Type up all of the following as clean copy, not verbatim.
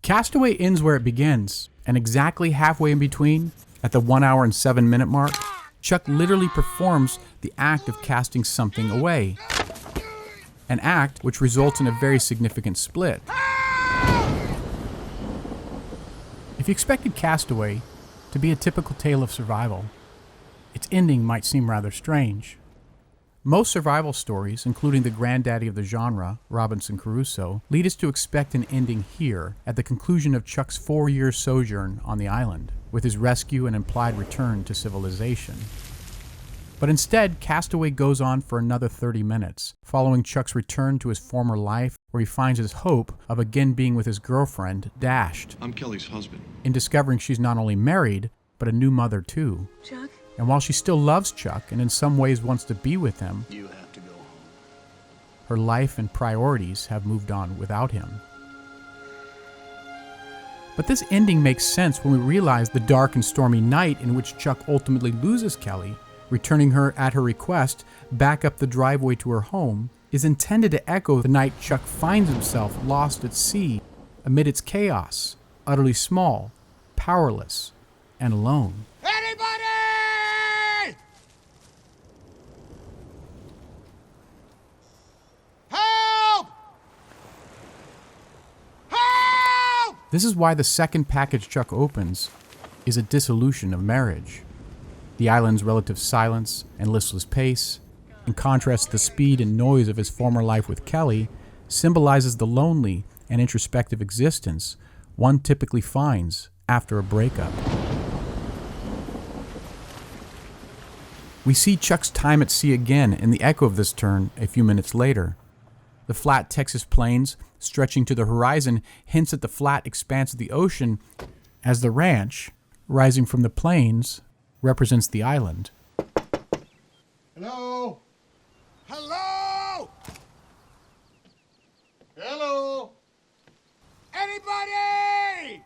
Castaway ends where it begins, and exactly halfway in between, at the 1 hour and 7-minute mark, Chuck literally performs the act of casting something away. An act which results in a very significant split. If you expected Castaway to be a typical tale of survival, its ending might seem rather strange. Most survival stories, including the granddaddy of the genre, Robinson Crusoe, lead us to expect an ending here at the conclusion of Chuck's 4-year sojourn on the island, with his rescue and implied return to civilization. But instead, Castaway goes on for another 30 minutes, following Chuck's return to his former life, where he finds his hope of again being with his girlfriend dashed. I'm Kelly's husband. In discovering she's not only married, but a new mother too. Chuck? And while she still loves Chuck and in some ways wants to be with him, You have to go home. her life and priorities have moved on without him. But this ending makes sense when we realize the dark and stormy night in which Chuck ultimately loses Kelly, returning her at her request back up the driveway to her home, is intended to echo the night Chuck finds himself lost at sea amid its chaos, utterly small, powerless, and alone. Anybody! Help! Help! This is why the second package Chuck opens is a dissolution of marriage. The island's relative silence and listless pace, in contrast to the speed and noise of his former life with Kelly, symbolizes the lonely and introspective existence one typically finds after a breakup. We see Chuck's time at sea again in the echo of this turn a few minutes later. The flat Texas plains, stretching to the horizon, hints at the flat expanse of the ocean, as the ranch, rising from the plains, represents the island. Hello? Hello? Hello? Anybody?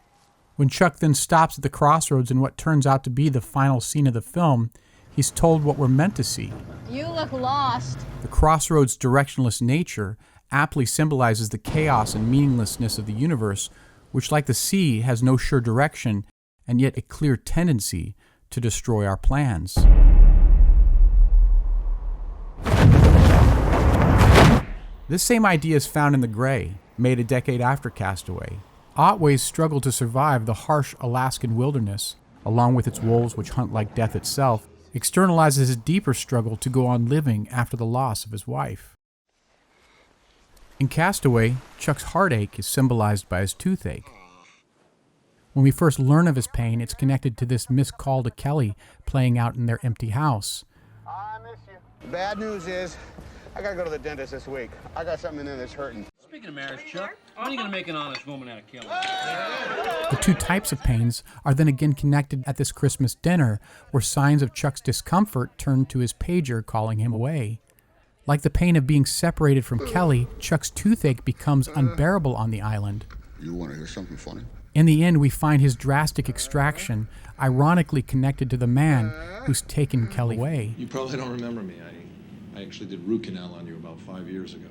When Chuck then stops at the crossroads in what turns out to be the final scene of the film, he's told what we're meant to see. You look lost. The crossroads' directionless nature aptly symbolizes the chaos and meaninglessness of the universe, which, like the sea, has no sure direction and yet a clear tendency to destroy our plans. This same idea is found in The Gray, made a decade after Castaway. Otway's struggle to survive the harsh Alaskan wilderness, along with its wolves which hunt like death itself, externalizes his deeper struggle to go on living after the loss of his wife. In Castaway, Chuck's heartache is symbolized by his toothache. When we first learn of his pain, it's connected to this missed call to Kelly playing out in their empty house. I miss you. The bad news is, I gotta go to the dentist this week. I got something in there that's hurting. Speaking of marriage, Chuck, when are you going to make an honest woman out of Kelly? The two types of pains are then again connected at this Christmas dinner, where signs of Chuck's discomfort turn to his pager calling him away. Like the pain of being separated from Kelly, Chuck's toothache becomes unbearable on the island. You want to hear something funny? In the end, we find his drastic extraction ironically connected to the man who's taken Kelly away. You probably don't remember me. I actually did root canal on you about 5 years ago.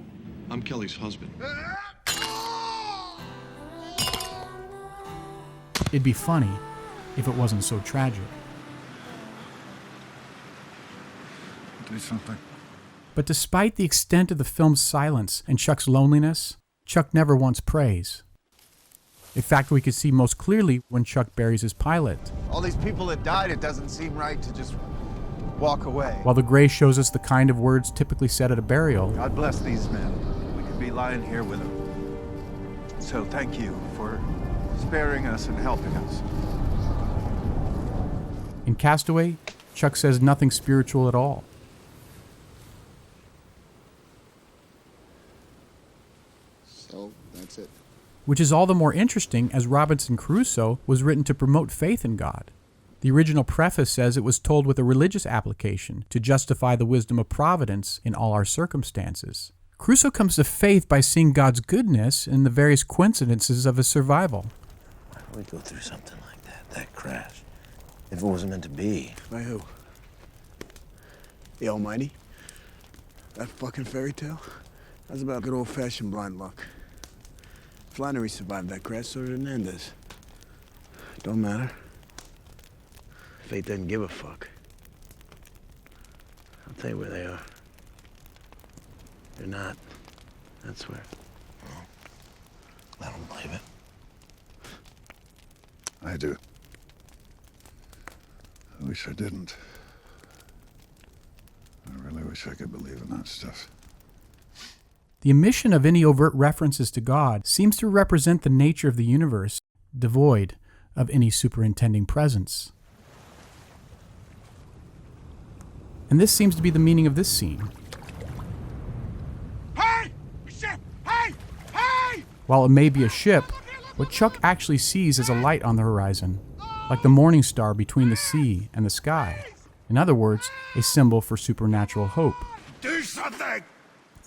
I'm Kelly's husband. It'd be funny if it wasn't so tragic. Do something. But despite the extent of the film's silence and Chuck's loneliness, Chuck never wants praise. In fact, we could see most clearly when Chuck buries his pilot. All these people that died, it doesn't seem right to just walk away. While The Gray shows us the kind of words typically said at a burial, God bless these men. We could be lying here with them. So thank you for sparing us and helping us. in Castaway, Chuck says nothing spiritual at all. So, that's it. Which is all the more interesting as Robinson Crusoe was written to promote faith in God. The original preface says it was told with a religious application to justify the wisdom of providence in all our circumstances. Crusoe comes to faith by seeing God's goodness in the various coincidences of his survival. Why would we go through something like that crash, if it wasn't meant to be? By who? The Almighty? That fucking fairy tale? That's about good old-fashioned blind luck. Flannery survived that crash, so did Hernandez. Don't matter. Fate doesn't give a fuck. I'll tell you where they are. They're not. That's where. I don't believe it. I do. I wish I didn't. I really wish I could believe in that stuff. The omission of any overt references to God seems to represent the nature of the universe, devoid of any superintending presence. And this seems to be the meaning of this scene. Hey! A ship! Hey! Hey! While it may be a ship, what Chuck actually sees is a light on the horizon, like the morning star between the sea and the sky. In other words, a symbol for supernatural hope. Do something!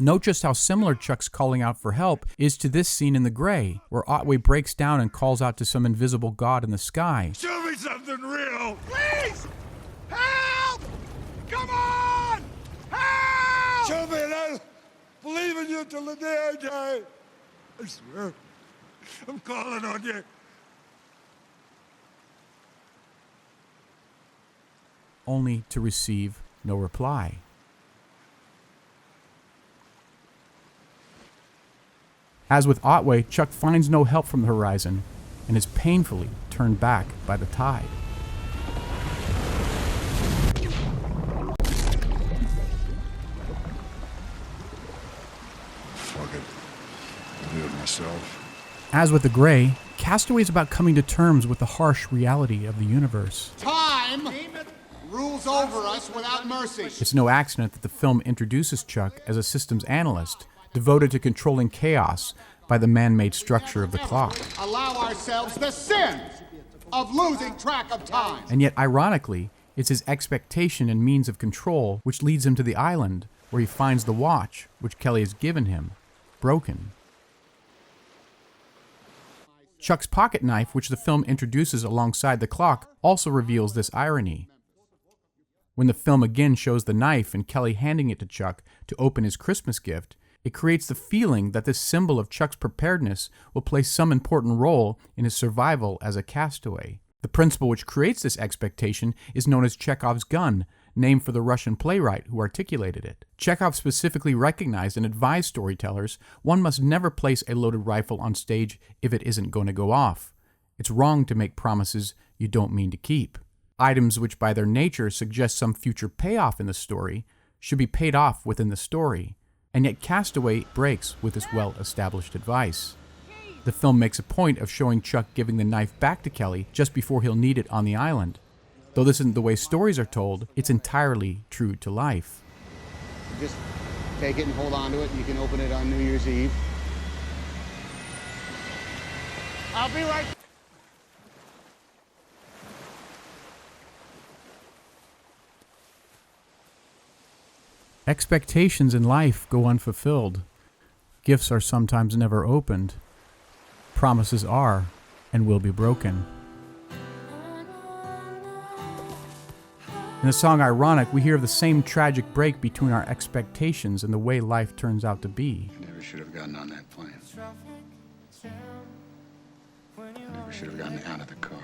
Note just how similar Chuck's calling out for help is to this scene in The Gray, where Otway breaks down and calls out to some invisible god in the sky. Show me something real! Please! Help! Come on! Help! Show me and I'll believe in you till the day I die. I swear. I'm calling on you. Only to receive no reply. As with Otway, Chuck finds no help from the horizon and is painfully turned back by the tide. Fuck it. I'll do it myself. As with The Gray, Castaway is about coming to terms with the harsh reality of the universe. Time rules over us without mercy. It's no accident that the film introduces Chuck as a systems analyst, devoted to controlling chaos by the man-made structure of the clock. Allow ourselves the sin of losing track of time. And yet, ironically, it's his expectation and means of control which leads him to the island, where he finds the watch, which Kelly has given him, broken. Chuck's pocket knife, which the film introduces alongside the clock, also reveals this irony. When the film again shows the knife and Kelly handing it to Chuck to open his Christmas gift, it creates the feeling that this symbol of Chuck's preparedness will play some important role in his survival as a castaway. The principle which creates this expectation is known as Chekhov's gun, named for the Russian playwright who articulated it. Chekhov specifically recognized and advised storytellers one must never place a loaded rifle on stage if it isn't going to go off. It's wrong to make promises you don't mean to keep. Items which by their nature suggest some future payoff in the story should be paid off within the story. And yet Castaway breaks with this well-established advice. The film makes a point of showing Chuck giving the knife back to Kelly just before he'll need it on the island. Though this isn't the way stories are told, it's entirely true to life. Just take it and hold on to it. You can open it on New Year's Eve. I'll be right. Expectations in life go unfulfilled. Gifts are sometimes never opened. Promises are and will be broken. In the song Ironic, we hear of the same tragic break between our expectations and the way life turns out to be. I never should have gotten on that plane. I never should have gotten out of the car.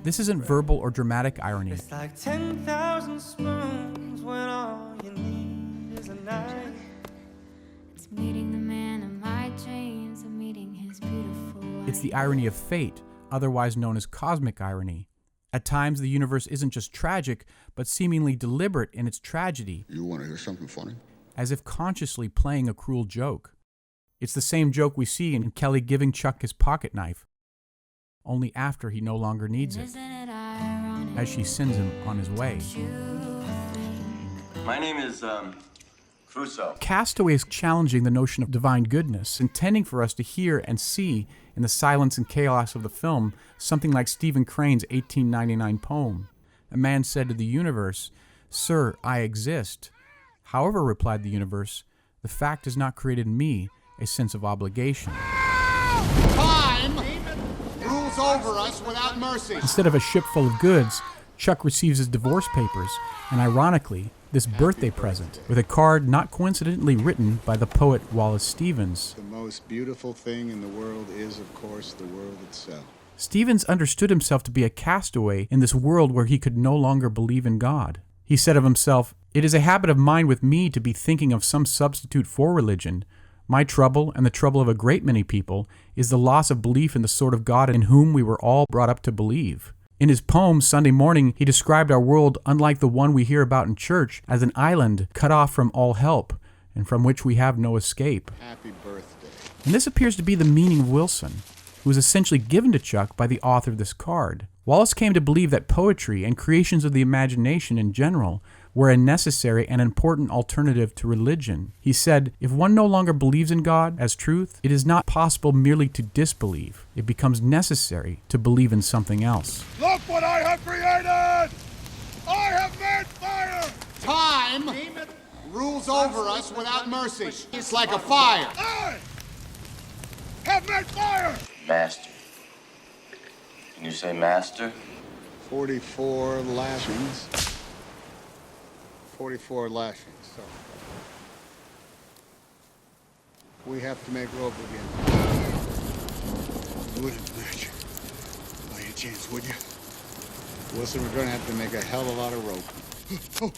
This isn't verbal or dramatic irony. It's like 10,000 spoons when all you need is a knife. It's meeting the man of my dreams and meeting his beautiful wife. It's the irony of fate, otherwise known as cosmic irony. At times, the universe isn't just tragic, but seemingly deliberate in its tragedy. You want to hear something funny? As if consciously playing a cruel joke. It's the same joke we see in Kelly giving Chuck his pocket knife, only after he no longer needs it, as she sends him on his way. My name is, Crusoe. Castaway is challenging the notion of divine goodness, intending for us to hear and see in the silence and chaos of the film something like Stephen Crane's 1899 poem. A man said to the universe, "Sir, I exist." However, replied the universe, "the fact has not created in me a sense of obligation." Time rules over us without mercy. Instead of a ship full of goods, Chuck receives his divorce papers, and ironically, this birthday present with a card not coincidentally written by the poet Wallace Stevens. The most beautiful thing in the world is, of course, the world itself. Stevens understood himself to be a castaway in this world where he could no longer believe in God. He said of himself, "It is a habit of mind with me to be thinking of some substitute for religion. My trouble, and the trouble of a great many people, is the loss of belief in the sort of God in whom we were all brought up to believe." In his poem, Sunday Morning, he described our world, unlike the one we hear about in church, as an island cut off from all help, and from which we have no escape. Happy birthday. And this appears to be the meaning of Wilson, who was essentially given to Chuck by the author of this card. Wallace came to believe that poetry and creations of the imagination in general were a necessary and important alternative to religion. He said, "If one no longer believes in God as truth, it is not possible merely to disbelieve. It becomes necessary to believe in something else." Look what I have created! I have made fire! Time rules over us without mercy. It's like a fire. I have made fire! Master. Can you say master? 44 lashings. 44 lashings. So we have to make rope again. Wouldn't match. By any chance, would you? Wilson, we're going to have to make a hell of a lot of rope. Oh,